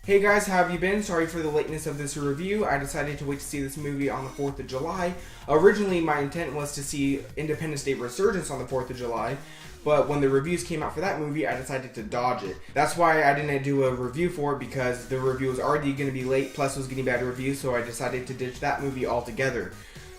Hey guys, how have you been? Sorry for the lateness of this review. I decided to wait to see this movie on the 4th of July. Originally, my intent was to see Independence Day Resurgence on the 4th of July, but when the reviews came out for that movie, I decided to dodge it. That's why I didn't do a review for it, because the review was already going to be late, plus it was getting bad reviews, so I decided to ditch that movie altogether.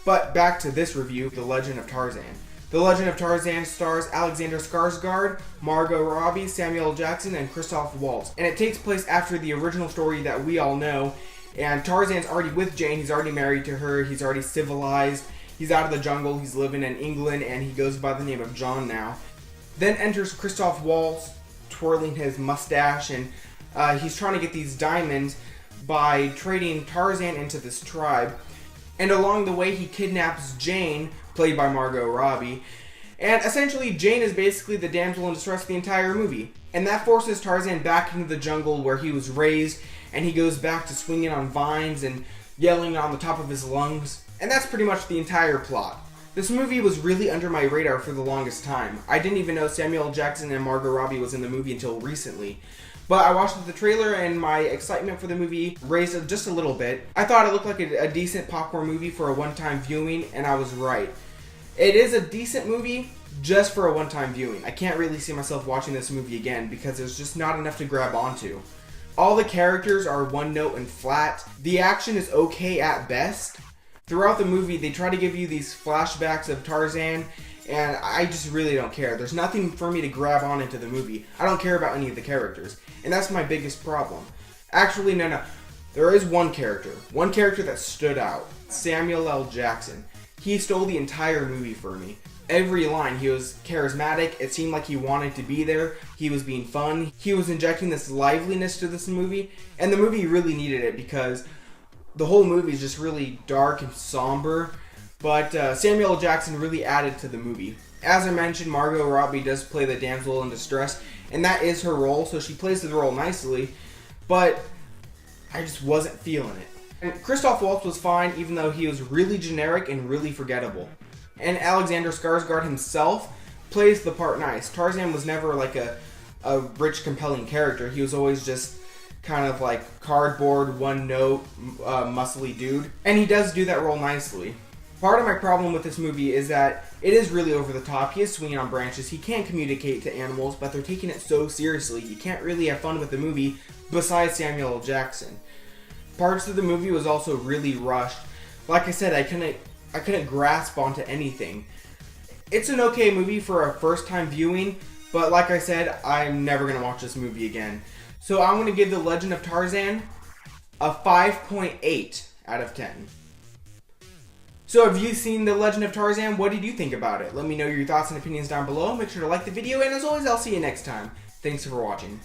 But back to this review, The Legend of Tarzan. The Legend of Tarzan stars Alexander Skarsgård, Margot Robbie, Samuel L. Jackson, and Christoph Waltz. And it takes place after the original story that we all know. And Tarzan's already with Jane, he's already married to her, he's already civilized, he's out of the jungle, he's living in England, and he goes by the name of John now. Then enters Christoph Waltz, twirling his mustache, and he's trying to get these diamonds by trading Tarzan into this tribe. And along the way, he kidnaps Jane, played by Margot Robbie. And essentially, Jane is basically the damsel in distress of the entire movie. And that forces Tarzan back into the jungle where he was raised, and he goes back to swinging on vines and yelling on the top of his lungs. And that's pretty much the entire plot. This movie was really under my radar for the longest time. I didn't even know Samuel L. Jackson and Margot Robbie was in the movie until recently. But I watched the trailer and my excitement for the movie raised just a little bit. I thought it looked like a decent popcorn movie for a one-time viewing, and I was right. It is a decent movie just for a one-time viewing. I can't really see myself watching this movie again because there's just not enough to grab onto. All the characters are one note and flat. The action is okay at best. Throughout the movie, they try to give you these flashbacks of Tarzan, and I just really don't care. There's nothing for me to grab on into the movie. I don't care about any of the characters, and that's my biggest problem. Actually, no. There is one character that stood out. Samuel L. Jackson. He stole the entire movie for me. Every line, he was charismatic, it seemed like he wanted to be there, he was being fun, he was injecting this liveliness to this movie, and the movie really needed it because the whole movie is just really dark and somber, but Samuel L. Jackson really added to the movie. As I mentioned, Margot Robbie does play the damsel in distress, and that is her role, so she plays the role nicely, but I just wasn't feeling it. And Christoph Waltz was fine, even though he was really generic and really forgettable. And Alexander Skarsgård himself plays the part nice. Tarzan was never like a rich, compelling character. He was always just kind of like cardboard, one-note, muscly dude. And he does do that role nicely. Part of my problem with this movie is that it is really over the top. He is swinging on branches. He can communicate to animals, but they're taking it so seriously. You can't really have fun with the movie besides Samuel L. Jackson. Parts of the movie was also really rushed. Like I said, I couldn't grasp onto anything. It's an okay movie for a first-time viewing, but like I said, I'm never going to watch this movie again. So I'm going to give The Legend of Tarzan a 5.8 out of 10. So have you seen The Legend of Tarzan? What did you think about it? Let me know your thoughts and opinions down below. Make sure to like the video, and as always, I'll see you next time. Thanks for watching.